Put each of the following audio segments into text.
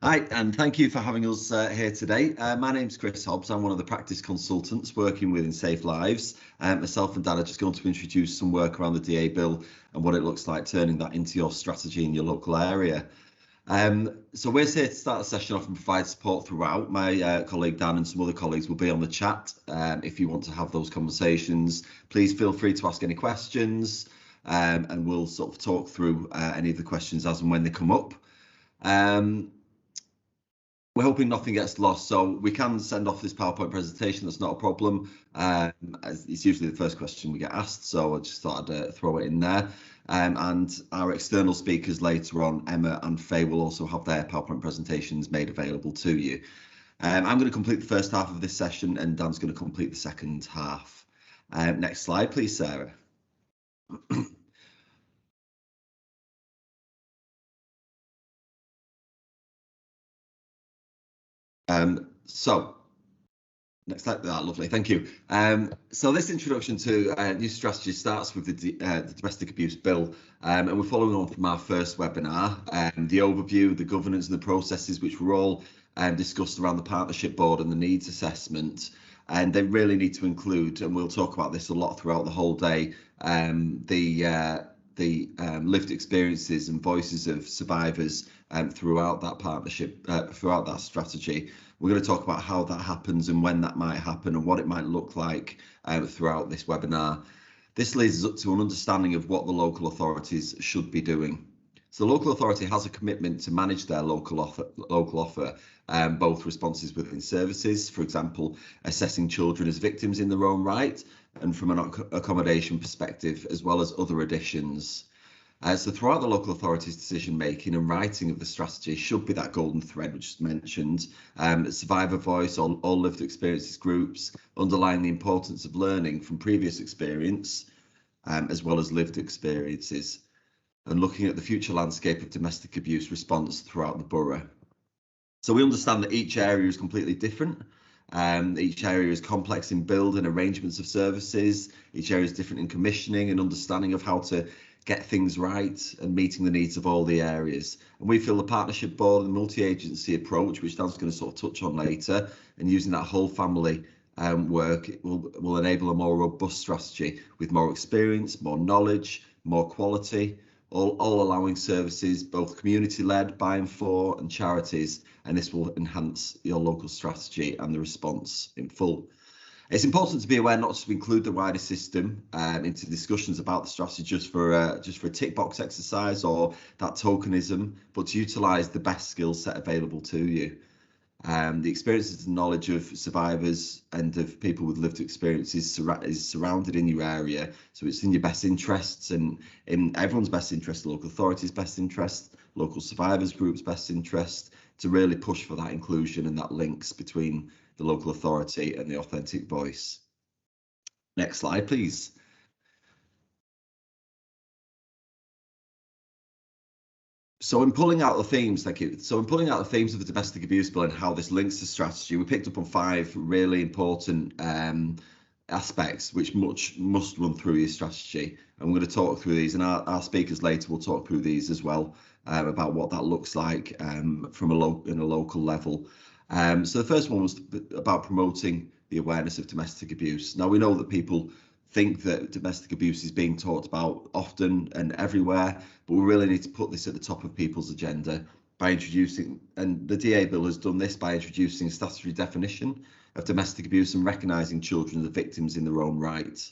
Hi, and thank you for having us here today. My name's Chris Hobbs. I'm one of the practice consultants working within SafeLives. Myself and Dan are just going to introduce some work around the DA bill and what it looks like turning that into your strategy in your local area. So we're here to start the session off and provide support throughout. My colleague Dan and some other colleagues will be on the chat. If you want to have those conversations, please feel free to ask any questions, and we'll sort of talk through any of the questions as and when they come up. We're hoping nothing gets lost, so we can send off this PowerPoint presentation. That's not a problem. It's usually the first question we get asked, so I just thought I'd throw it in there. And our external speakers later on, Emma and Faye, will also have their PowerPoint presentations made available to you. I'm going to complete the first half of this session, and Dan's going to complete the second half. Next slide, please, Sarah. So next slide. Lovely, thank you. So this introduction to new strategy starts with the domestic abuse bill, and we're following on from our first webinar, the overview, the governance and the processes which were all discussed around the partnership board and the needs assessment. And they really need to include, and we'll talk about this a lot throughout the whole day, the lived experiences and voices of survivors throughout that partnership, throughout that strategy. We're going to talk about how that happens and when that might happen and what it might look like throughout this webinar. This leads us up to an understanding of what the local authorities should be doing. So the local authority has a commitment to manage their local offer, both responses within services, for example, assessing children as victims in their own right, and from an accommodation perspective, as well as other additions. So throughout the local authority's decision making and writing of the strategy should be that golden thread which is mentioned, survivor voice, all lived experiences groups, underlying the importance of learning from previous experience, as well as lived experiences, and looking at the future landscape of domestic abuse response throughout the borough. So we understand that each area is completely different. Each area is complex in build and arrangements of services. Each area is different in commissioning and understanding of how to get things right and meeting the needs of all the areas. And we feel the partnership board and multi-agency approach, which Dan's going to sort of touch on later, and using that whole family work will enable a more robust strategy with more experience, more knowledge, more quality, all allowing services, both community-led, by and for, and charities, and this will enhance your local strategy and the response in full. It's important to be aware not to include the wider system into discussions about the strategy just for a tick box exercise or that tokenism, but to utilise the best skill set available to you. The experiences and knowledge of survivors and of people with lived experiences is surrounded in your area, so it's in your best interests and in everyone's best interest, the local authority's best interest, local survivors groups' best interest, to really push for that inclusion and that links between the local authority and the authentic voice. Next slide, please. So in pulling out the themes, thank you. So in pulling out the themes of the domestic abuse bill and how this links to strategy, we picked up on 5 really important aspects which must run through your strategy. And we're going to talk through these, and our speakers later will talk through these as well, about what that looks like from in a local level. So the first one was about promoting the awareness of domestic abuse. Now, we know that people think that domestic abuse is being talked about often and everywhere, but we really need to put this at the top of people's agenda by introducing, and the DA bill has done this by introducing a statutory definition of domestic abuse and recognising children as victims in their own right.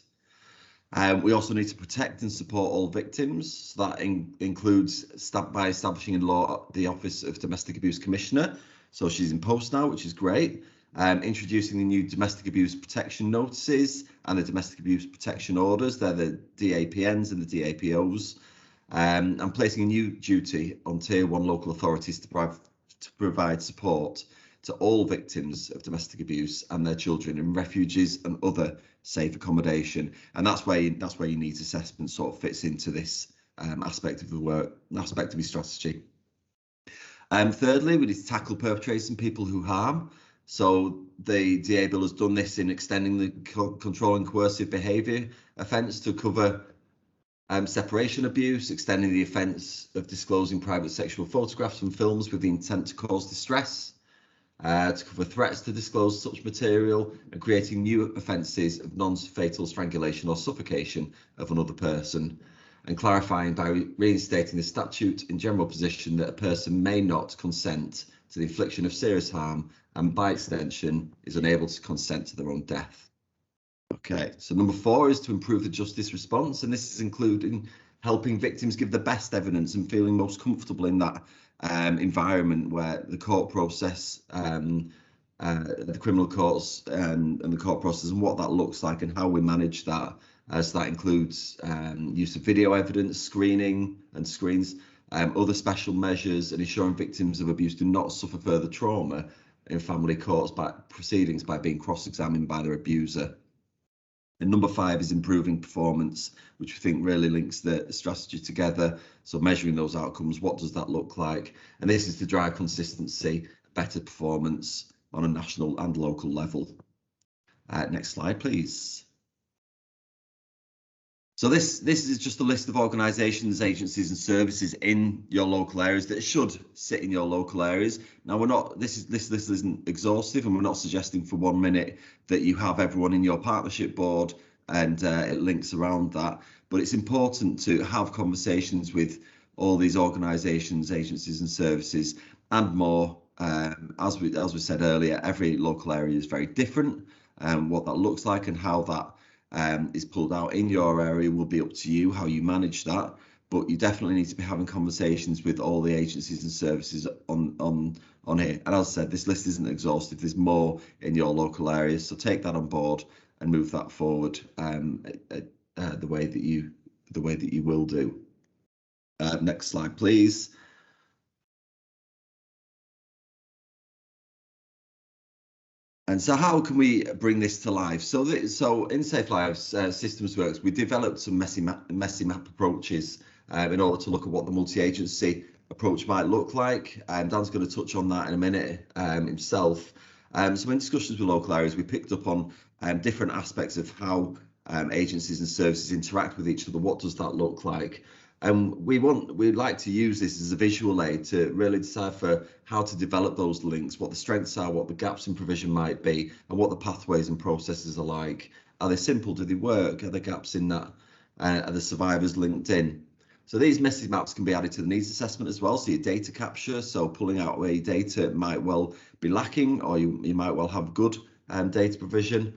We also need to protect and support all victims. So that includes by establishing in law the Office of Domestic Abuse Commissioner. So she's in post now, which is great. Introducing the new domestic abuse protection notices and the domestic abuse protection orders. They're the DAPNs and the DAPOs. And placing a new duty on Tier 1 local authorities to provide support to all victims of domestic abuse and their children in refuges and other safe accommodation. And that's where your needs assessment sort of fits into this aspect of the work, aspect of your strategy. Thirdly, we need to tackle perpetrators and people who harm. So the DA bill has done this in extending the control and coercive behaviour offence to cover Separation abuse, extending the offence of disclosing private sexual photographs and films with the intent to cause distress, to cover threats to disclose such material, and creating new offences of non-fatal strangulation or suffocation of another person, and clarifying by reinstating the statute in general position that a person may not consent to the infliction of serious harm and by extension is unable to consent to their own death. Okay, so number 4 is to improve the justice response, and this is including helping victims give the best evidence and feeling most comfortable in that environment where the court process, the criminal courts and the court process and what that looks like and how we manage that. So that includes use of video evidence, screening and screens, other special measures, and ensuring victims of abuse do not suffer further trauma in family courts proceedings by being cross-examined by their abuser. And number 5 is improving performance, which we think really links the strategy together. So measuring those outcomes, what does that look like? And this is to drive consistency, better performance on a national and local level. Next slide, please. So this is just a list of organisations, agencies and services in your local areas that should sit in your local areas. Now this list isn't exhaustive, and we're not suggesting for 1 minute that you have everyone in your partnership board and it links around that. But it's important to have conversations with all these organisations, agencies and services and more. As we said earlier, every local area is very different, and what that looks like and how that is pulled out in your area will be up to you how you manage that, but you definitely need to be having conversations with all the agencies and services on here. And as I said, this list isn't exhaustive, there's more in your local area, so take that on board and move that forward the way that you will do. Next slide, please. And so how can we bring this to life? So in SafeLives Systems Works, we developed some messy map approaches in order to look at what the multi-agency approach might look like. Dan's going to touch on that in a minute himself. So in discussions with local areas, we picked up on different aspects of how agencies and services interact with each other. What does that look like? And we'd like to use this as a visual aid to really decipher how to develop those links, what the strengths are, what the gaps in provision might be, and what the pathways and processes are like. Are they simple? Do they work? Are there gaps in that? Are the survivors linked in? So these message maps can be added to the needs assessment as well. So your data capture, so pulling out where your data might well be lacking, or you might well have good data provision.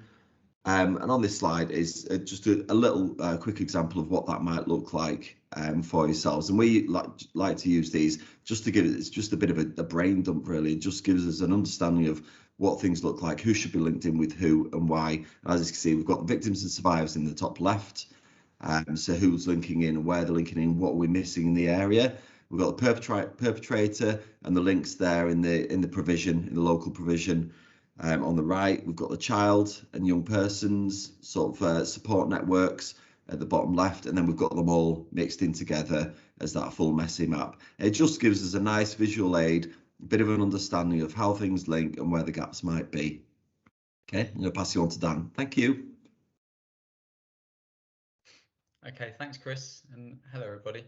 And on this slide is just a little quick example of what that might look like for yourselves. And we like to use these just to give it's just a bit of a brain dump, really. It just gives us an understanding of what things look like, who should be linked in with who and why. As you can see, we've got the victims and survivors in the top left. So who's linking in and where they're linking in, what we're missing in the area. We've got the perpetrator and the links there in the provision, in the local provision. On the right, we've got the child and young persons sort of support networks at the bottom left, and then we've got them all mixed in together as that full messy map. It just gives us a nice visual aid, a bit of an understanding of how things link and where the gaps might be. Okay, I'm going to pass you on to Dan. Thank you. Okay, thanks, Chris, and hello, everybody.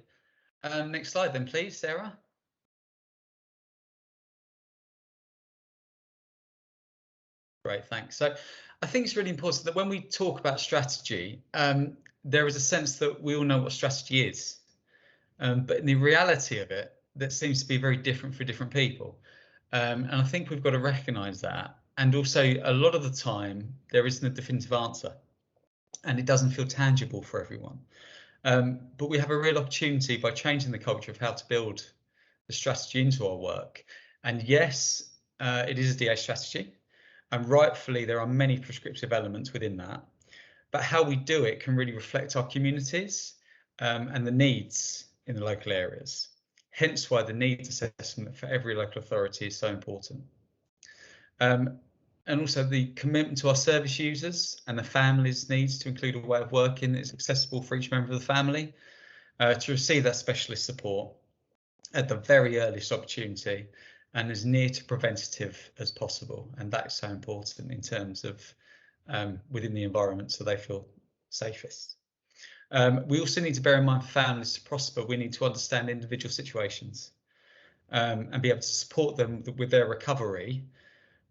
Next slide then, please, Sarah. Great, thanks. So I think it's really important that when we talk about strategy, there is a sense that we all know what strategy is, but in the reality of it, that seems to be very different for different people. And I think we've got to recognise that. And also, a lot of the time, there isn't a definitive answer, and it doesn't feel tangible for everyone. But we have a real opportunity by changing the culture of how to build the strategy into our work. And yes, it is a DA strategy. And rightfully, there are many prescriptive elements within that. But how we do it can really reflect our communities and the needs in the local areas. Hence why the needs assessment for every local authority is so important. And also the commitment to our service users and the family's needs to include a way of working that is accessible for each member of the family to receive that specialist support at the very earliest opportunity and as near to preventative as possible. And that's so important in terms of within the environment so they feel safest. We also need to bear in mind for families to prosper, we need to understand individual situations and be able to support them with their recovery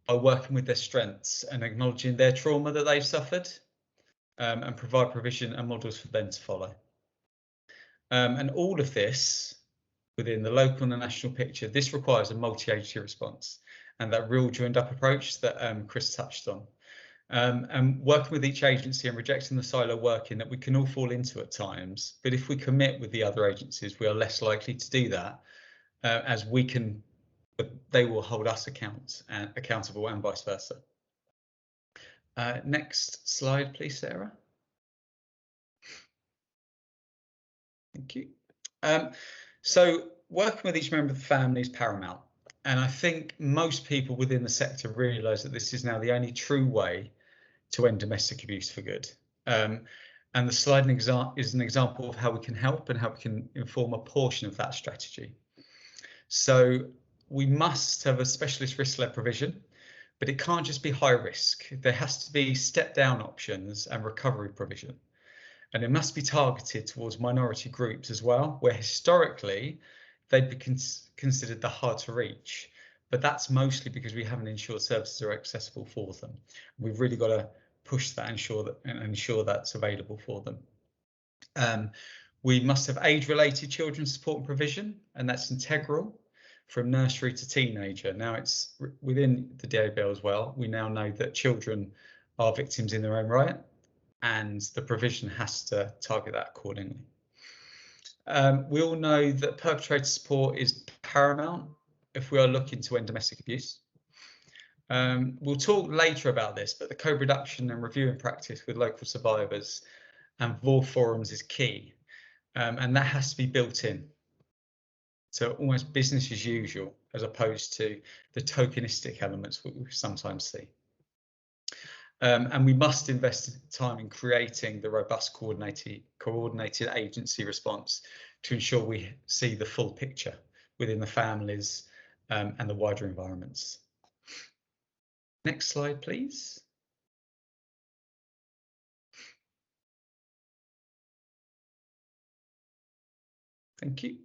by working with their strengths and acknowledging their trauma that they've suffered, and provide provision and models for them to follow. And all of this within the local and the national picture, this requires a multi-agency response and that real joined up approach that Chris touched on. And working with each agency and rejecting the silo working that we can all fall into at times, but if we commit with the other agencies, we are less likely to do that, as we can, they will hold us accountable and vice versa. Next slide, please, Sarah. Thank you. So working with each member of the family is paramount. And I think most people within the sector realise that this is now the only true way to end domestic abuse for good. And the slide is an example of how we can help and how we can inform a portion of that strategy. So we must have a specialist risk-led provision, but it can't just be high risk. There has to be step-down options and recovery provision. And it must be targeted towards minority groups as well, where historically they'd be considered the hard to reach. But that's mostly because we haven't ensured services are accessible for them. We've really got to push that and ensure that's available for them. We must have age-related children's support and provision, and that's integral from nursery to teenager. Now it's within the DABL as well. We now know that children are victims in their own right, and the provision has to target that accordingly. We all know that perpetrator support is paramount if we are looking to end domestic abuse. We'll talk later about this, but the co-reduction and reviewing practice with local survivors and VAW forums is key, and that has to be built in. So almost business as usual, as opposed to the tokenistic elements we sometimes see. And we must invest time in creating the robust coordinated agency response to ensure we see the full picture within the families and the wider environments. Next slide, please. Thank you.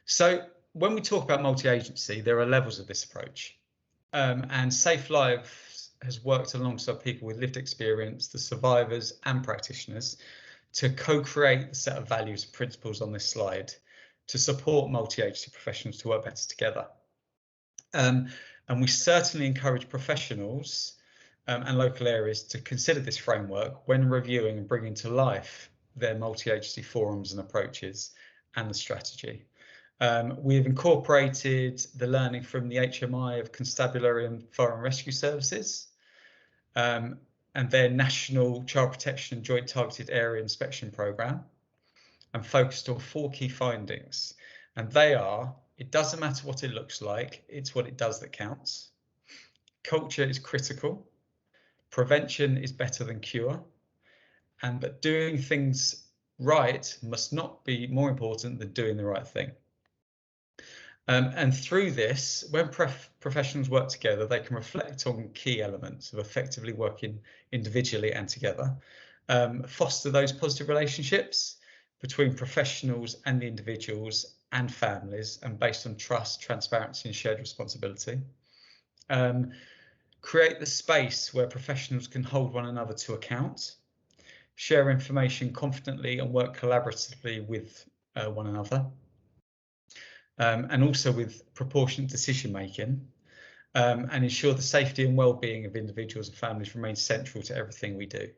So when we talk about multi-agency, there are levels of this approach, and SafeLives has worked alongside people with lived experience, the survivors and practitioners, to co-create the set of values and principles on this slide to support multi-agency professionals to work better together. And we certainly encourage professionals and local areas to consider this framework when reviewing and bringing to life their multi-agency forums and approaches and the strategy. We have incorporated the learning from the HMI of Constabulary and Fire and Rescue Services and their National Child Protection and Joint Targeted Area Inspection Programme, and focused on 4 key findings. And they are: it doesn't matter what it looks like, it's what it does that counts. Culture is critical. Prevention is better than cure. And that doing things right must not be more important than doing the right thing. And through this, when professionals work together, they can reflect on key elements of effectively working individually and together, foster those positive relationships between professionals and the individuals and families, and based on trust, transparency and shared responsibility. Create the space where professionals can hold one another to account, share information confidently and work collaboratively with one another. And also with proportionate decision making, and ensure the safety and well-being of individuals and families remains central to everything we do.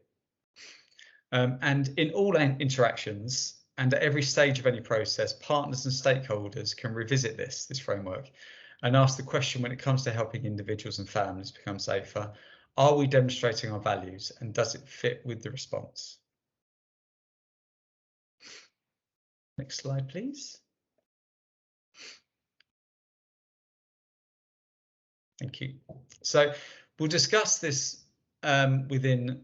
And in all interactions and at every stage of any process, partners and stakeholders can revisit this framework and ask the question, when it comes to helping individuals and families become safer, are we demonstrating our values and does it fit with the response? Next slide, please. Thank you. So we'll discuss this within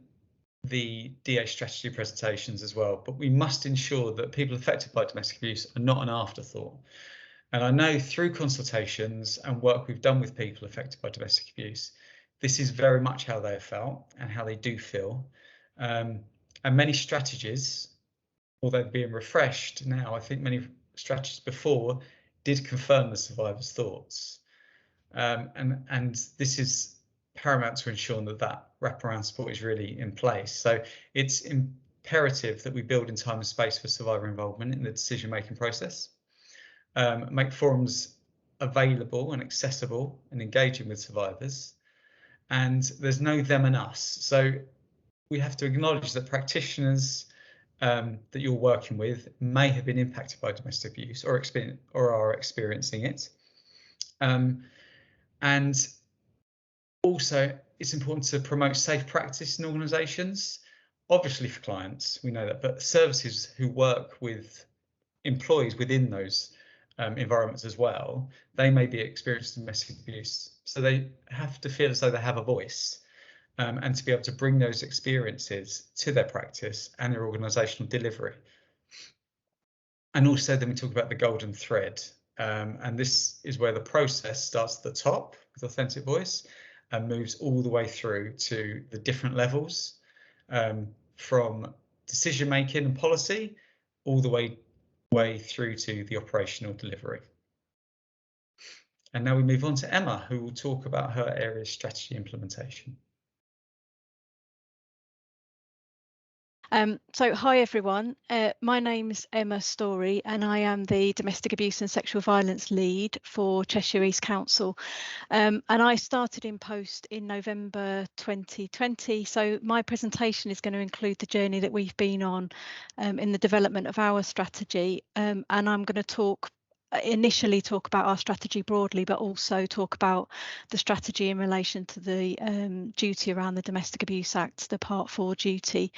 the DA strategy presentations as well, but we must ensure that people affected by domestic abuse are not an afterthought. And I know through consultations and work we've done with people affected by domestic abuse, this is very much how they have felt and how they do feel. And many strategies although being refreshed now, I think many strategies before did confirm the survivor's thoughts. And this is paramount to ensure that wraparound support is really in place. So it's imperative that we build in time and space for survivor involvement in the decision-making process, make forums available and accessible and engaging with survivors, and there's no them and us. So we have to acknowledge that practitioners that you're working with may have been impacted by domestic abuse or are experiencing it. And also, it's important to promote safe practice in organisations, obviously for clients, we know that, but services who work with employees within those environments as well, they may be experiencing domestic abuse. So they have to feel as though they have a voice, and to be able to bring those experiences to their practice and their organisational delivery. And also then we talk about the golden thread, and this is where the process starts at the top with authentic voice and moves all the way through to the different levels, from decision making and policy all the way through to the operational delivery. And now we move on to Emma, who will talk about her area's strategy implementation. So hi everyone, my name's Emma Story and I am the Domestic Abuse and Sexual Violence Lead for Cheshire East Council, and I started in post in November 2020, so my presentation is going to include the journey that we've been on in the development of our strategy, and I'm going to initially talk about our strategy broadly, but also talk about the strategy in relation to the duty around the Domestic Abuse Act, the Part 4 duty.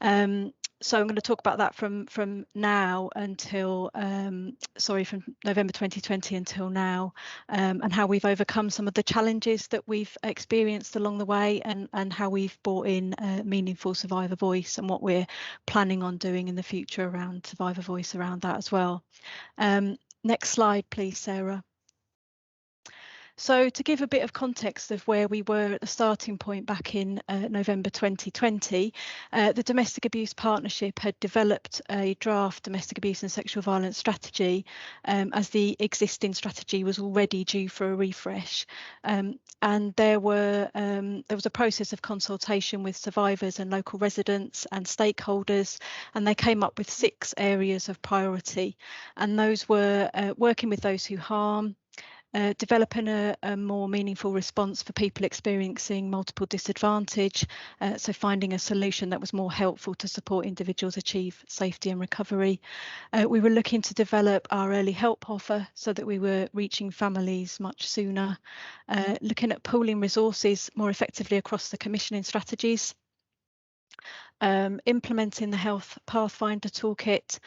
So I'm going to talk about that from now until, from November 2020 until now, and how we've overcome some of the challenges that we've experienced along the way, and how we've brought in meaningful survivor voice and what we're planning on doing in the future around survivor voice around that as well. Next slide, please, Sarah. So to give a bit of context of where we were at the starting point back in November 2020, the Domestic Abuse Partnership had developed a draft domestic abuse and sexual violence strategy, as the existing strategy was already due for a refresh. And there was a process of consultation with survivors and local residents and stakeholders, and they came up with 6 areas of priority, and those were working with those who harm, developing a more meaningful response for people experiencing multiple disadvantage, so finding a solution that was more helpful to support individuals achieve safety and recovery. We were looking to develop our early help offer so that we were reaching families much sooner, looking at pooling resources more effectively across the commissioning strategies, implementing the Health Pathfinder Toolkit,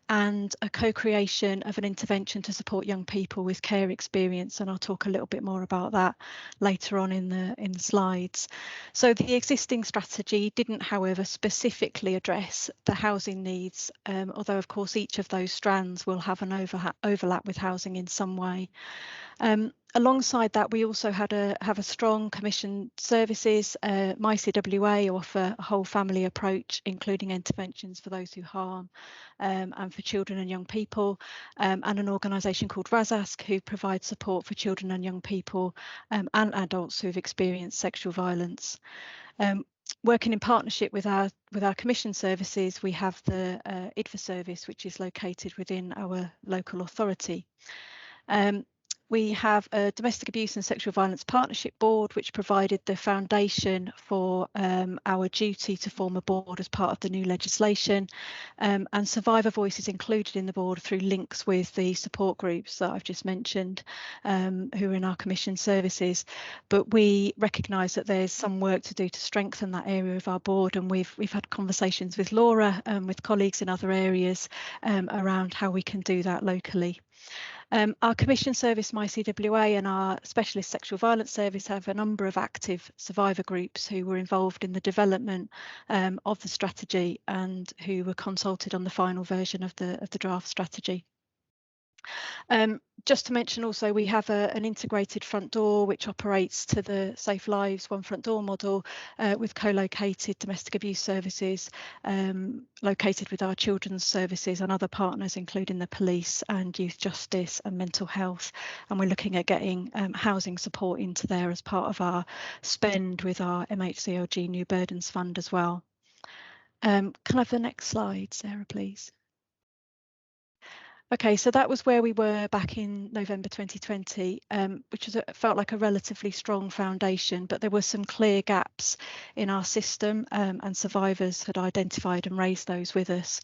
and a co-creation of an intervention to support young people with care experience, and I'll talk a little bit more about that later on in the slides. So the existing strategy didn't, however, specifically address the housing needs, although of course each of those strands will have an overlap with housing in some way. Alongside that, we also have a strong commission services. MyCWA offer a whole family approach, including interventions for those who harm, and for children and young people, and an organisation called RASASC, who provides support for children and young people and adults who've experienced sexual violence. Working in partnership with our commission services, we have the IDFA service, which is located within our local authority. We have a Domestic Abuse and Sexual Violence Partnership Board, which provided the foundation for our duty to form a board as part of the new legislation, and survivor voice is included in the board through links with the support groups that I've just mentioned, who are in our commission services. But we recognise that there's some work to do to strengthen that area of our board, and we've had conversations with Laura and with colleagues in other areas around how we can do that locally. Our commission service, MyCWA, and our specialist sexual violence service have a number of active survivor groups who were involved in the development of the strategy and who were consulted on the final version of the draft strategy. Just to mention also, we have an integrated front door which operates to the SafeLives one front door model with co-located domestic abuse services located with our children's services and other partners, including the police and youth justice and mental health. And we're looking at getting housing support into there as part of our spend with our MHCLG New Burdens Fund as well. Can I have the next slide, Sarah, please? Okay, so that was where we were back in November 2020, which felt like a relatively strong foundation, but there were some clear gaps in our system and survivors had identified and raised those with us.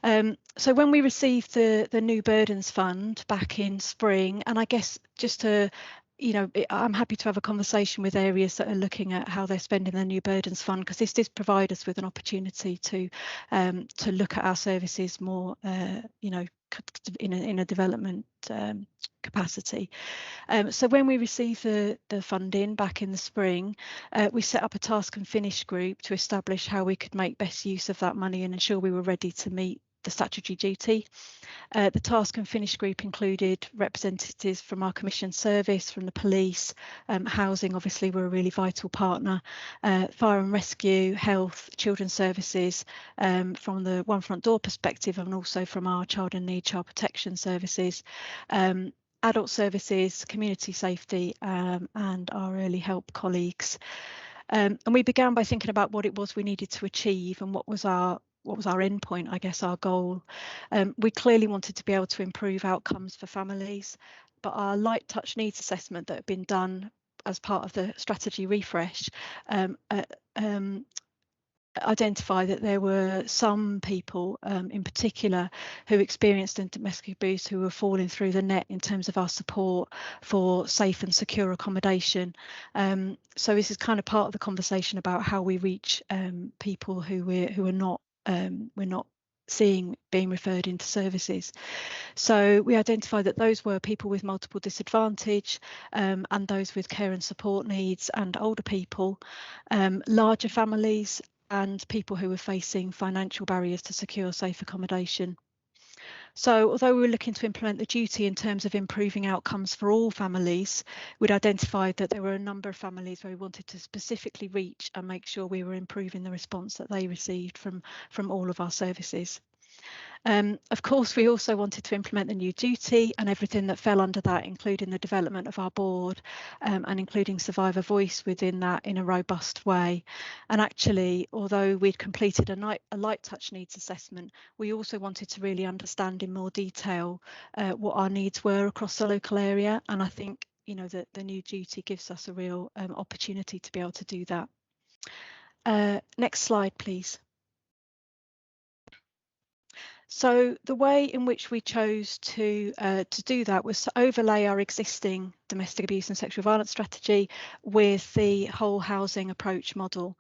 So when we received the New Burdens Fund back in spring, and I guess just to, you know, I'm happy to have a conversation with areas that are looking at how they're spending their New Burdens Fund, because this does provide us with an opportunity to look at our services more, you know, in a development capacity. So when we received the funding back in the spring, we set up a task and finish group to establish how we could make best use of that money and ensure we were ready to meet the statutory duty. The task and finish group included representatives from our commission service, from the police, housing, obviously we're a really vital partner, fire and rescue, health, children's services, from the one front door perspective, and also from our child and need child protection services, adult services, community safety, and our early help colleagues. And we began by thinking about what it was we needed to achieve and what was our end point, I guess, our goal. We clearly wanted to be able to improve outcomes for families, but our light touch needs assessment that had been done as part of the strategy refresh identify that there were some people in particular who experienced domestic abuse who were falling through the net in terms of our support for safe and secure accommodation. So this is kind of part of the conversation about how we reach people who are not we're not seeing being referred into services. So we identified that those were people with multiple disadvantage and those with care and support needs and older people, larger families, and people who were facing financial barriers to secure safe accommodation. So although we were looking to implement the duty in terms of improving outcomes for all families, we'd identified that there were a number of families where we wanted to specifically reach and make sure we were improving the response that they received from all of our services. Of course, we also wanted to implement the new duty and everything that fell under that, including the development of our board and including survivor voice within that in a robust way. And actually, although we'd completed a light touch needs assessment, we also wanted to really understand in more detail what our needs were across the local area. And I think, you know, that the new duty gives us a real opportunity to be able to do that. Next slide, please. So the way in which we chose to do that was to overlay our existing domestic abuse and sexual violence strategy with the whole housing approach model.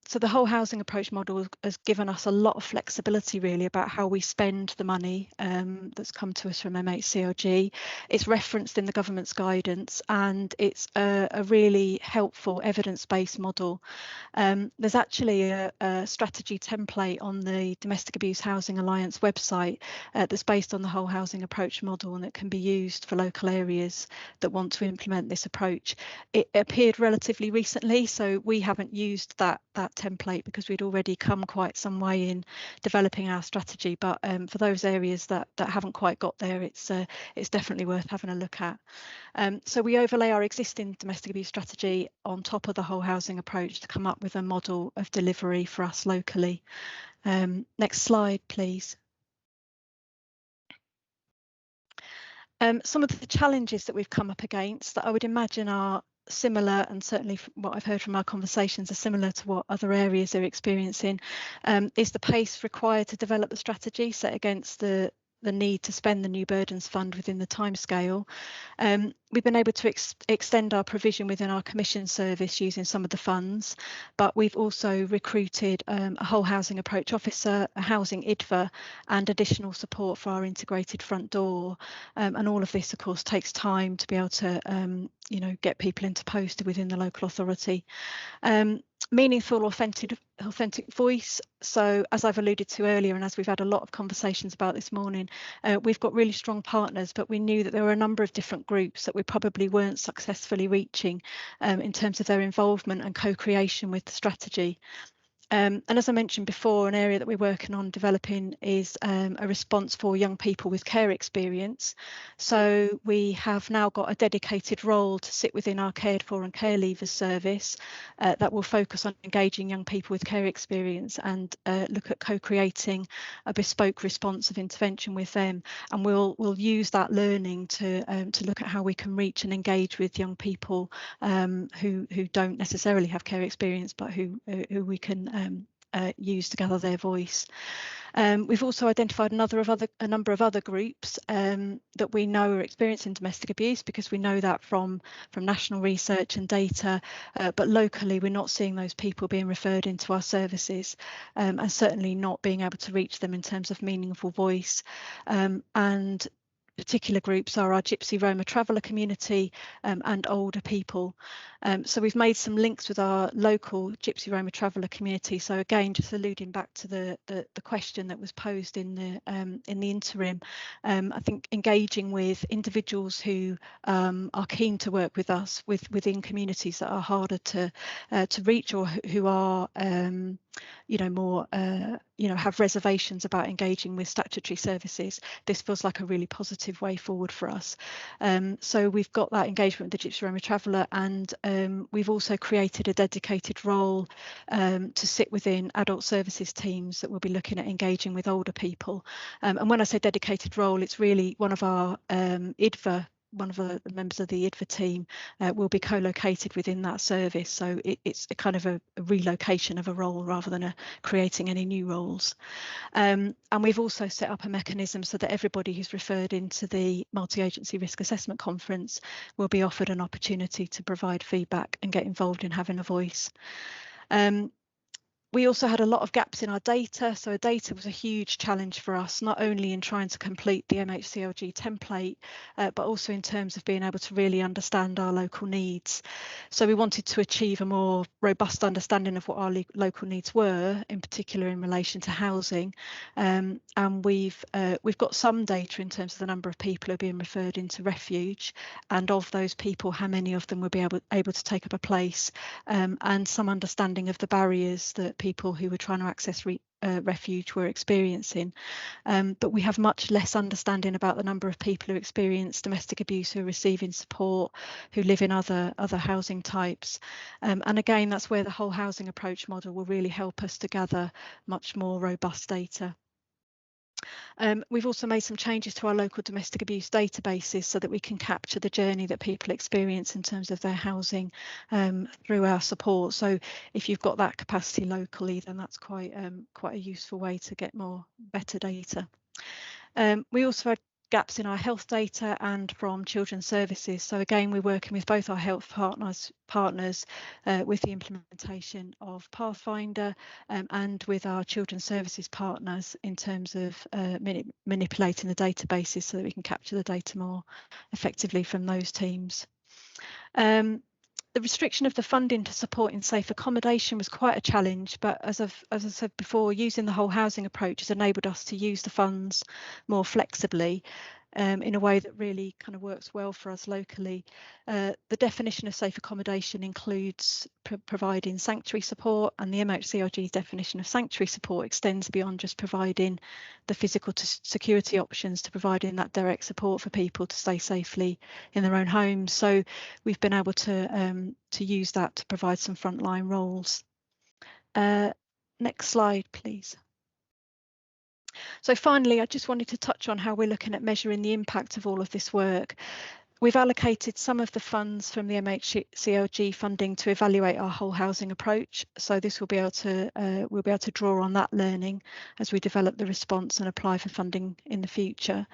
So the whole housing approach model has given us a lot of flexibility really about how we spend the money that's come to us from MHCLG. It's referenced in the government's guidance and it's a really helpful evidence-based model. There's actually a strategy template on the Domestic Abuse Housing Alliance website that's based on the whole housing approach model and that can be used for local areas that want to implement this approach. It appeared relatively recently, so we haven't used that template because we'd already come quite some way in developing our strategy, but for those areas that haven't quite got there, it's definitely worth having a look at. So we overlay our existing domestic abuse strategy on top of the whole housing approach to come up with a model of delivery for us locally. Next slide, please. Some of the challenges that we've come up against that I would imagine are similar, and certainly from what I've heard from our conversations are similar to what other areas are experiencing, is the pace required to develop the strategy set against the need to spend the New Burdens Fund within the timescale. We've been able to extend our provision within our commission service using some of the funds, but we've also recruited a whole housing approach officer, a housing IDVA, and additional support for our integrated front door. And all of this, of course, takes time to be able to, you know, get people into post within the local authority. Meaningful, authentic voice. So as I've alluded to earlier, and as we've had a lot of conversations about this morning, we've got really strong partners, but we knew that there were a number of different groups that we probably weren't successfully reaching in terms of their involvement and co-creation with the strategy. And as I mentioned before, an area that we're working on developing is a response for young people with care experience. So we have now got a dedicated role to sit within our cared for and care leavers service that will focus on engaging young people with care experience and look at co-creating a bespoke response of intervention with them. And we'll use that learning to look at how we can reach and engage with young people who don't necessarily have care experience, but who we can use to gather their voice. We've also identified a number of other groups that we know are experiencing domestic abuse, because we know that from national research and data, but locally we're not seeing those people being referred into our services, and certainly not being able to reach them in terms of meaningful voice. And particular groups are our Gypsy Roma traveller community and older people. So we've made some links with our local Gypsy Roma traveller community. So again, just alluding back to the question that was posed in the interim, I think engaging with individuals who are keen to work with us within communities that are harder to reach, or who are more have reservations about engaging with statutory services. This feels like a really positive way forward for us. So we've got that engagement with the Gypsy Roma traveller, and we've also created a dedicated role to sit within adult services teams that will be looking at engaging with older people. And when I say dedicated role, it's really one of our IDVA. One of the members of the IDVA team will be co-located within that service. So it's a kind of a relocation of a role rather than creating any new roles. And we've also set up a mechanism so that everybody who's referred into the Multi-Agency Risk Assessment Conference will be offered an opportunity to provide feedback and get involved in having a voice. We also had a lot of gaps in our data. So data was a huge challenge for us, not only in trying to complete the MHCLG template, but also in terms of being able to really understand our local needs. So we wanted to achieve a more robust understanding of what our local needs were, in particular in relation to housing. And we've got some data in terms of the number of people who are being referred into refuge, and of those people, how many of them will be able to take up a place, and some understanding of the barriers that people who were trying to access refuge were experiencing. But we have much less understanding about the number of people who experience domestic abuse, who are receiving support, who live in other housing types. And again, that's where the whole housing approach model will really help us to gather much more robust data. We've also made some changes to our local domestic abuse databases so that we can capture the journey that people experience in terms of their housing through our support. So if you've got that capacity locally, then that's quite a useful way to get better data. We also had gaps in our health data and from children's services. So again, we're working with both our health partners with the implementation of Pathfinder and with our children's services partners in terms of manipulating the databases so that we can capture the data more effectively from those teams. The restriction of the funding to support in safe accommodation was quite a challenge, but as I said before, using the whole housing approach has enabled us to use the funds more flexibly in a way that really kind of works well for us locally. The definition of safe accommodation includes providing sanctuary support, and the MHCLG's definition of sanctuary support extends beyond just providing the physical security options to providing that direct support for people to stay safely in their own homes. So we've been able to use that to provide some frontline roles. Next slide, please. So finally, I just wanted to touch on how we're looking at measuring the impact of all of this work. We've allocated some of the funds from the MHCLG funding to evaluate our whole housing approach. So this will be able to we'll be able to draw on that learning as we develop the response and apply for funding in the future.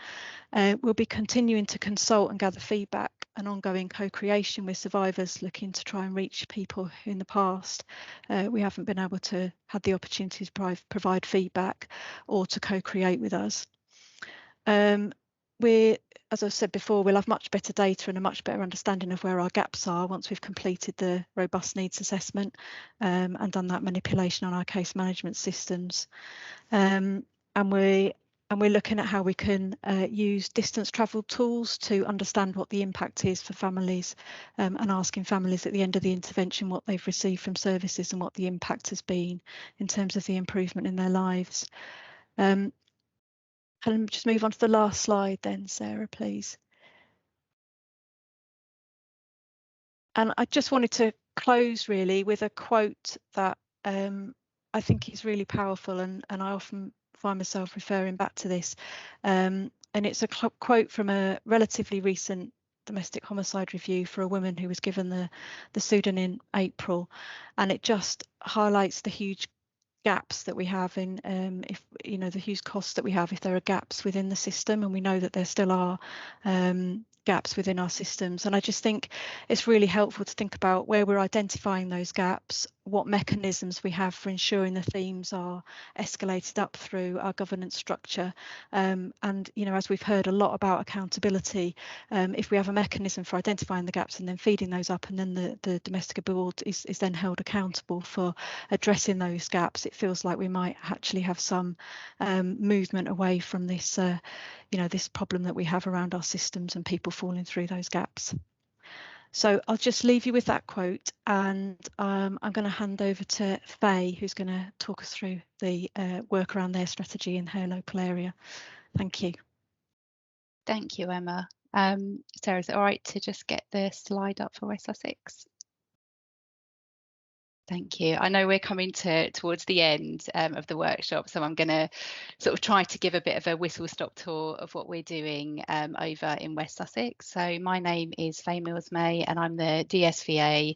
We'll be continuing to consult and gather feedback and ongoing co-creation with survivors, looking to try and reach people who in the past we haven't been able to have the opportunity to provide feedback or to co-create with us. We're as I said before, we'll have much better data and a much better understanding of where our gaps are once we've completed the robust needs assessment and done that manipulation on our case management systems. And we're looking at how we can use distance travel tools to understand what the impact is for families, and asking families at the end of the intervention what they've received from services and what the impact has been in terms of the improvement in their lives. Can I just move on to the last slide then, Sarah, please? And I just wanted to close really with a quote that I think is really powerful, and I often find myself referring back to this. And it's a quote from a relatively recent domestic homicide review for a woman who was given the Sudan in April, and it just highlights the huge gaps that we have in if you know the huge costs that we have if there are gaps within the system, and we know that there still are gaps within our systems. And I just think it's really helpful to think about where we're identifying those gaps, what mechanisms we have for ensuring the themes are escalated up through our governance structure, and you know, as we've heard a lot about accountability, if we have a mechanism for identifying the gaps and then feeding those up, and then the domestic board is then held accountable for addressing those gaps, it feels like we might actually have some movement away from this you know, this problem that we have around our systems and people falling through those gaps. So I'll just leave you with that quote, and I'm going to hand over to Faye, who's going to talk us through the work around their strategy in her local area. Thank you. Thank you, Emma. Sarah, is it all right to just get the slide up for West Sussex? Thank you. I know we're coming towards the end of the workshop, so I'm going to sort of try to give a bit of a whistle-stop tour of what we're doing over in West Sussex. So my name is Faye Mills-May, and I'm the DSVA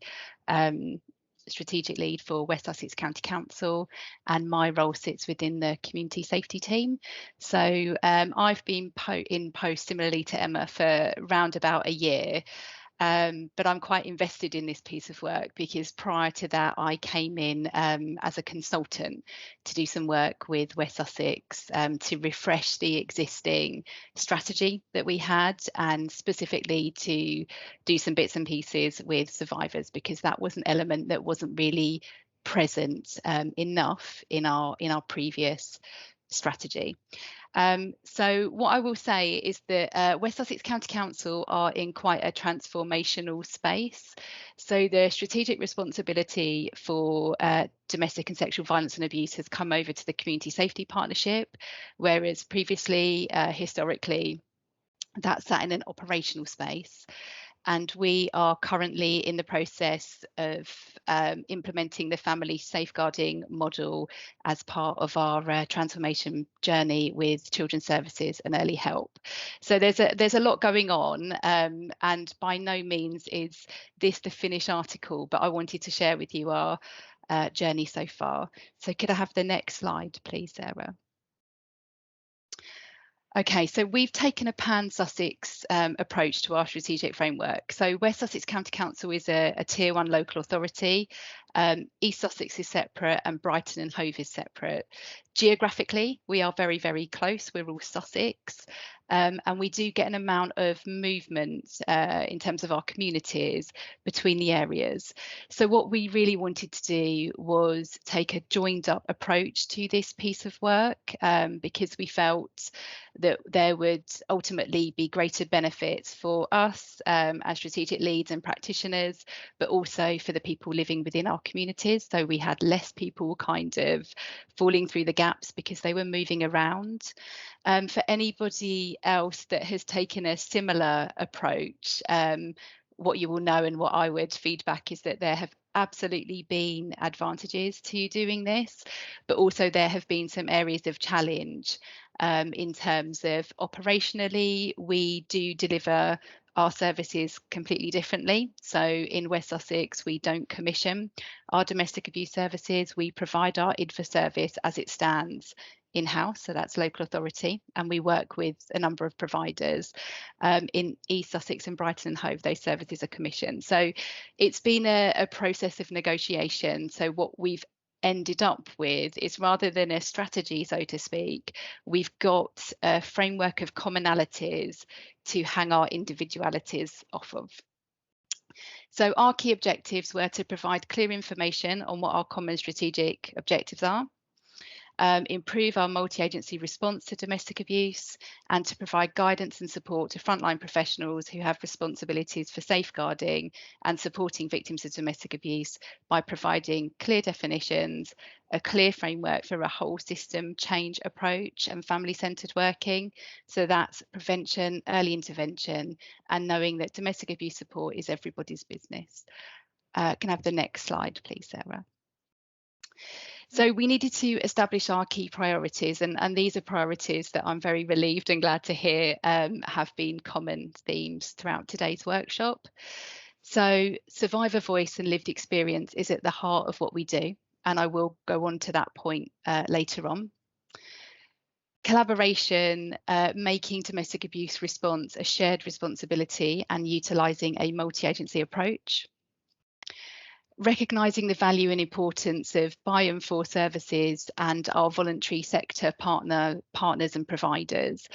strategic lead for West Sussex County Council, and my role sits within the community safety team. So I've been in post similarly to Emma for around about a year. But I'm quite invested in this piece of work because prior to that I came in as a consultant to do some work with West Sussex to refresh the existing strategy that we had, and specifically to do some bits and pieces with survivors, because that was an element that wasn't really present enough in our previous strategy. So what I will say is that West Sussex County Council are in quite a transformational space. So the strategic responsibility for domestic and sexual violence and abuse has come over to the Community Safety Partnership, whereas previously, historically, that sat in an operational space. And we are currently in the process of implementing the family safeguarding model as part of our transformation journey with children's services and early help. So there's a lot going on, and by no means is this the finished article, but I wanted to share with you our journey so far. So could I have the next slide, please, Sarah? Okay, so we've taken a pan-Sussex approach to our strategic framework. So West Sussex County Council is a Tier 1 local authority. East Sussex is separate and Brighton and Hove is separate. Geographically, we are very, very close. We're all Sussex. And we do get an amount of movement in terms of our communities between the areas. So what we really wanted to do was take a joined up approach to this piece of work, because we felt that there would ultimately be greater benefits for us as strategic leads and practitioners, but also for the people living within our communities. So we had less people kind of falling through the gaps because they were moving around. For anybody else that has taken a similar approach, what you will know and what I would feedback is that there have absolutely been advantages to doing this, but also there have been some areas of challenge in terms of operationally. We do deliver our services completely differently. So in West Sussex, we don't commission our domestic abuse services. We provide our IDFA service as it stands in-house, so that's local authority, and we work with a number of providers. In East Sussex and Brighton and Hove, those services are commissioned. So it's been a process of negotiation. So what we've ended up with is, rather than a strategy, so to speak, we've got a framework of commonalities to hang our individualities off of. So our key objectives were to provide clear information on what our common strategic objectives are, improve our multi-agency response to domestic abuse, and to provide guidance and support to frontline professionals who have responsibilities for safeguarding and supporting victims of domestic abuse by providing clear definitions, a clear framework for a whole system change approach and family-centred working. So that's prevention, early intervention, and knowing that domestic abuse support is everybody's business. Can I have the next slide, please, Sarah? So we needed to establish our key priorities, and these are priorities that I'm very relieved and glad to hear have been common themes throughout today's workshop. So survivor voice and lived experience is at the heart of what we do, and I will go on to that point later on. Collaboration, making domestic abuse response a shared responsibility and utilising a multi-agency approach. Recognising the value and importance of by and for services and our voluntary sector partners and providers.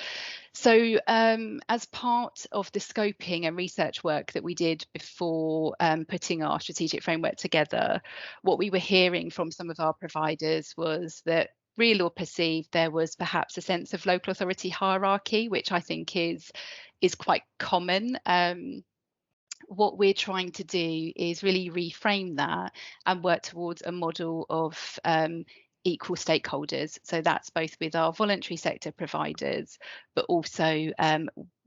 So as part of the scoping and research work that we did before putting our strategic framework together, what we were hearing from some of our providers was that, real or perceived, there was perhaps a sense of local authority hierarchy, which I think is quite common. What we're trying to do is really reframe that and work towards a model of equal stakeholders. So that's both with our voluntary sector providers, but also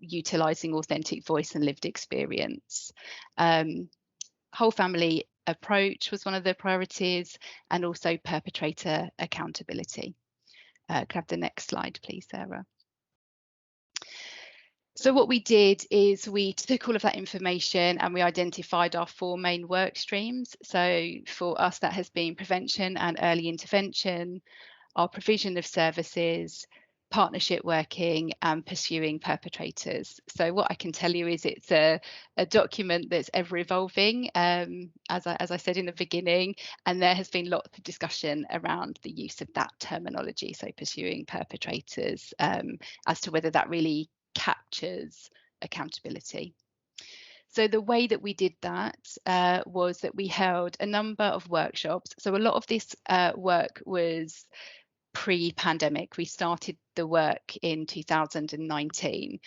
utilising authentic voice and lived experience. Whole family approach was one of the priorities, and also perpetrator accountability. Could I have the next slide, please, Sarah? So what we did is we took all of that information and we identified our 4 main work streams. So for us, that has been prevention and early intervention, our provision of services, partnership working, and pursuing perpetrators. So what I can tell you is it's a document that's ever evolving, as I said in the beginning, and there has been lots of discussion around the use of that terminology, so pursuing perpetrators, as to whether that really captures accountability. So the way that we did that was that we held a number of workshops. So a lot of this work was pre-pandemic. We started the work in 2019.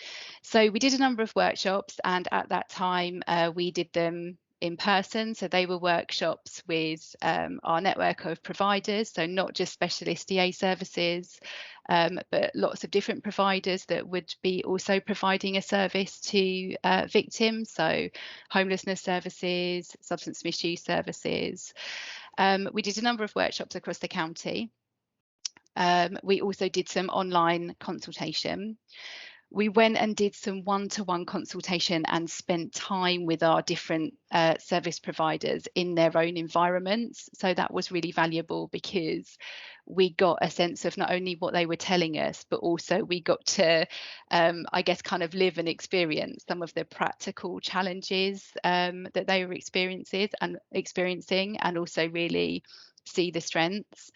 So we did a number of workshops, and at that time we did them in person. So they were workshops with our network of providers, so not just specialist DA services, but lots of different providers that would be also providing a service to victims, so homelessness services, substance misuse services. We did a number of workshops across the county. We also did some online consultation. We went and did some one-to-one consultation and spent time with our different service providers in their own environments. So that was really valuable because we got a sense of not only what they were telling us, but also we got to, I guess, kind of live and experience some of the practical challenges that they were experiencing, and also really see the strengths.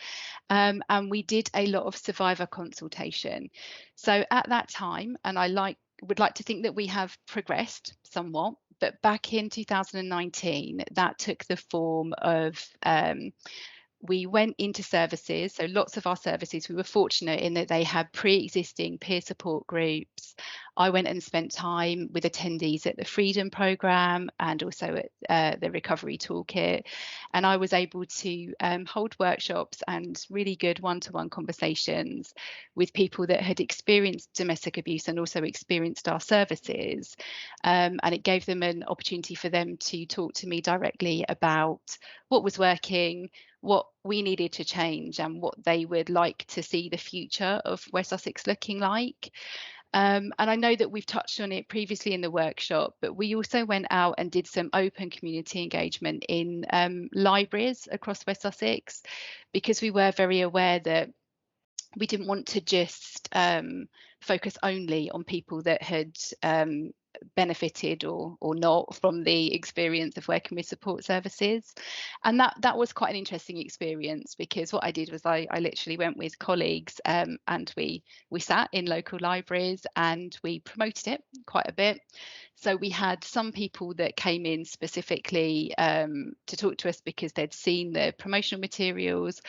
And we did a lot of survivor consultation. So at that time, and I would like to think that we have progressed somewhat, but back in 2019, that took the form of we went into services. So lots of our services, we were fortunate in that they had pre-existing peer support groups. I went and spent time with attendees at the Freedom Programme and also at the Recovery Toolkit. And I was able to hold workshops and really good one-to-one conversations with people that had experienced domestic abuse and also experienced our services. And it gave them an opportunity for them to talk to me directly about what was working, what we needed to change, and what they would like to see the future of West Sussex looking like. And I know that we've touched on it previously in the workshop, but we also went out and did some open community engagement in libraries across West Sussex, because we were very aware that we didn't want to just focus only on people that had benefited or not from the experience of working with support services. And that was quite an interesting experience, because what I did was I literally went with colleagues, and we sat in local libraries and we promoted it quite a bit. So we had some people that came in specifically to talk to us because they'd seen the promotional materials,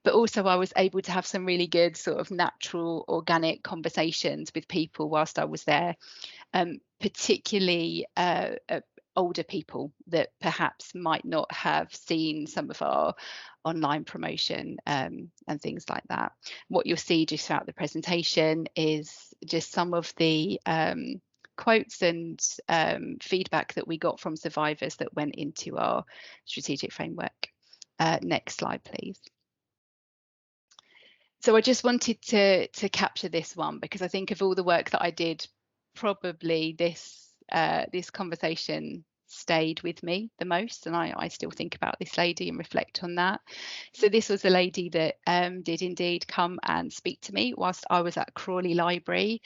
but also I was able to have some really good sort of natural, organic conversations with people whilst I was there, particularly older people that perhaps might not have seen some of our online promotion and things like that. What you'll see just throughout the presentation is just some of the quotes and feedback that we got from survivors that went into our strategic framework. Next slide, please. So I just wanted to capture this one, because I think of all the work that I did, probably this conversation stayed with me the most, and I still think about this lady and reflect on that. So this was a lady that did indeed come and speak to me whilst I was at Crawley Library.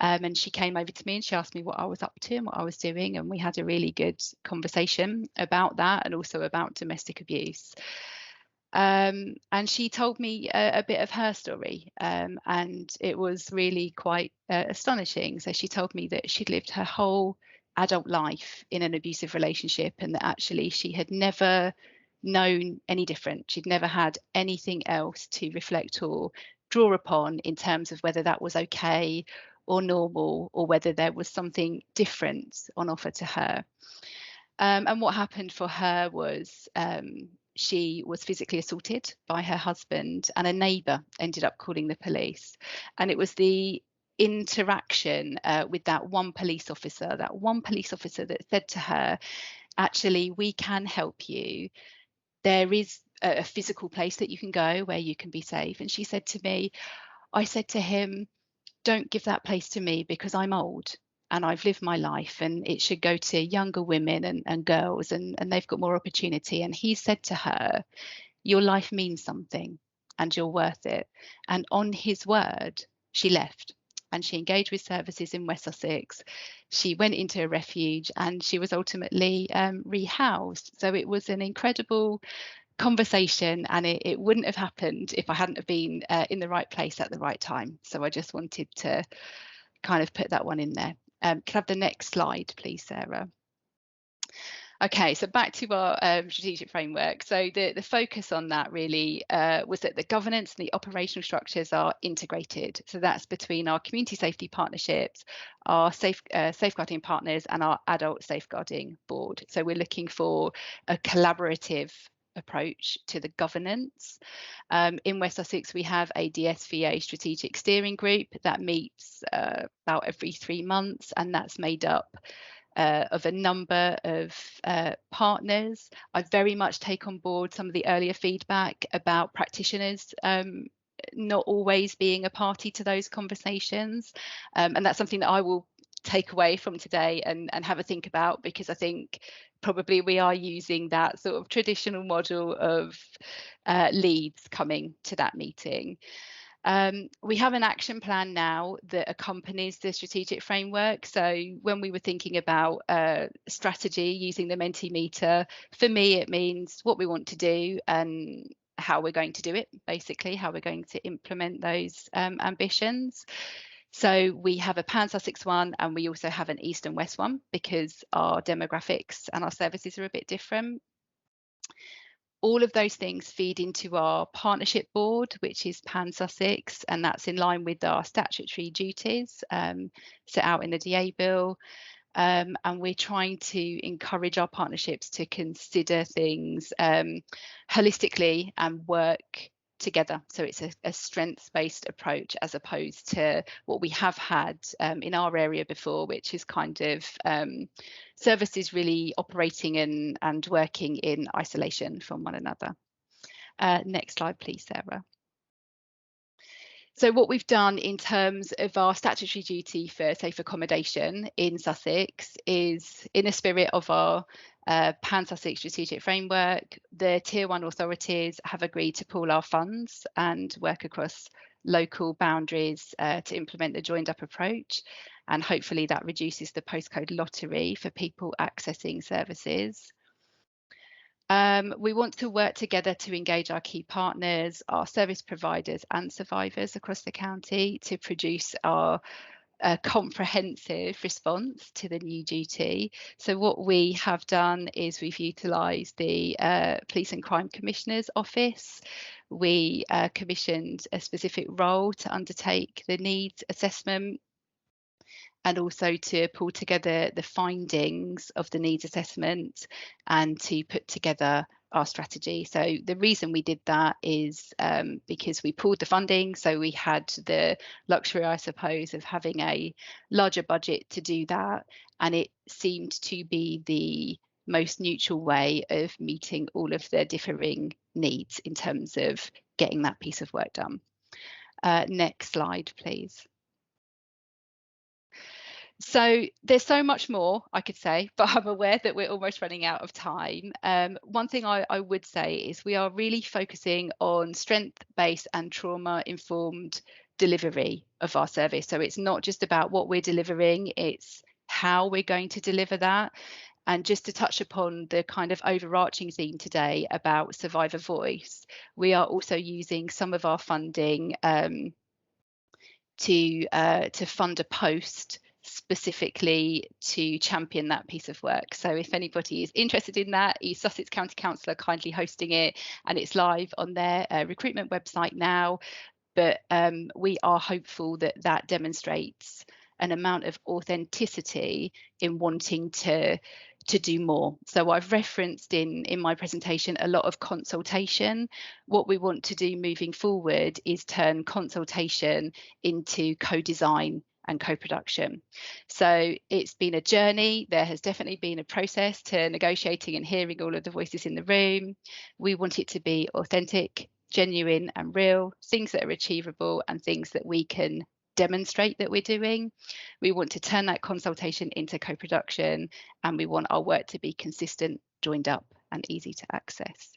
And she came over to me and she asked me what I was up to and what I was doing, and we had a really good conversation about that, and also about domestic abuse. And she told me a bit of her story, and it was really quite astonishing. So she told me that she'd lived her whole adult life in an abusive relationship, and that actually she had never known any different. She'd never had anything else to reflect or draw upon in terms of whether that was okay or normal, or whether there was something different on offer to her. And what happened for her was she was physically assaulted by her husband, and a neighbour ended up calling the police. And it was the interaction with that one police officer that said to her, actually, we can help you. There is a physical place that you can go where you can be safe. And she said to me, I said to him, don't give that place to me, because I'm old and I've lived my life, and it should go to younger women and girls, and they've got more opportunity. And he said to her, your life means something and you're worth it. And on his word, she left and she engaged with services in West Sussex. She went into a refuge and she was ultimately rehoused. So it was an incredible conversation, and it wouldn't have happened if I hadn't have been in the right place at the right time. So I just wanted to kind of put that one in there. Can I have the next slide, please, Sarah? Okay, so back to our strategic framework. So the focus on that really was that the governance and the operational structures are integrated. So that's between our community safety partnerships, our safeguarding partners, and our adult safeguarding board. So we're looking for a collaborative approach to the governance. In West Sussex, we have a DSVA strategic steering group that meets about every 3 months, and that's made up of a number of partners. I very much take on board some of the earlier feedback about practitioners not always being a party to those conversations, and that's something that I will take away from today and have a think about, because I think probably we are using that sort of traditional model of leads coming to that meeting. We have an action plan now that accompanies the strategic framework. So when we were thinking about strategy using the Mentimeter, for me it means what we want to do and how we're going to do it, basically how we're going to implement those ambitions. So we have a Pan Sussex one, and we also have an East and West one, because our demographics and our services are a bit different. All of those things feed into our partnership board, which is Pan Sussex, and that's in line with our statutory duties set out in the DA bill. And we're trying to encourage our partnerships to consider things holistically and work together. So it's a strengths-based approach, as opposed to what we have had in our area before, which is kind of services really operating and working in isolation from one another. Next slide, please, Sarah. So what we've done in terms of our statutory duty for safe accommodation in Sussex is, in the spirit of our Pan Sussex strategic framework, the Tier 1 authorities have agreed to pool our funds and work across local boundaries to implement the joined up approach. and hopefully that reduces the postcode lottery for people accessing services. We want to work together to engage our key partners, our service providers and survivors across the county to produce our comprehensive response to the new duty. So what we have done is we've utilised the Police and Crime Commissioner's Office. We commissioned a specific role to undertake the needs assessment and also to pull together the findings of the needs assessment and to put together our strategy. So the reason we did that is because we pulled the funding, so we had the luxury, I suppose, of having a larger budget to do that, and it seemed to be the most neutral way of meeting all of the differing needs in terms of getting that piece of work done. Next slide, please. So there's so much more I could say, but I'm aware that we're almost running out of time. One thing I would say is we are really focusing on strength-based and trauma-informed delivery of our service. So it's not just about what we're delivering, it's how we're going to deliver that. And just to touch upon the kind of overarching theme today about survivor voice, we are also using some of our funding to fund a post specifically to champion that piece of work. So if anybody is interested in that, East Sussex County Council are kindly hosting it, and it's live on their recruitment website now. But we are hopeful that that demonstrates an amount of authenticity in wanting to do more. So I've referenced in my presentation a lot of consultation. What we want to do moving forward is turn consultation into co-design and co-production. So it's been a journey. There has definitely been a process to negotiating and hearing all of the voices in the room. We want it to be authentic, genuine and real, things that are achievable and things that we can demonstrate that we're doing. We want to turn that consultation into co-production, and we want our work to be consistent, joined up and easy to access.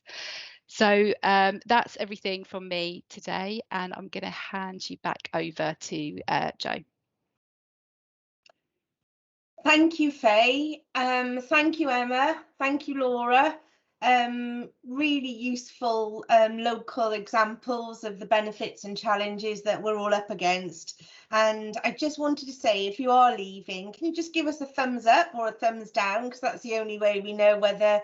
So that's everything from me today, and I'm going to hand you back over to Jo. Thank you, Faye. Thank you, Emma. Thank you, Laura. Really useful local examples of the benefits and challenges that we're all up against. And I just wanted to say, if you are leaving, can you just give us a thumbs up or a thumbs down, because that's the only way we know whether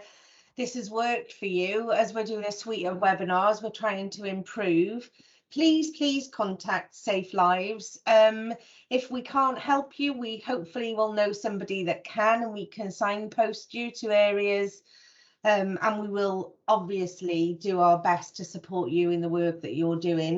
this has worked for you. As we're doing a suite of webinars, we're trying to improve. Please contact SafeLives. If we can't help you, we hopefully will know somebody that can, and we can signpost you to areas, and we will obviously do our best to support you in the work that you're doing.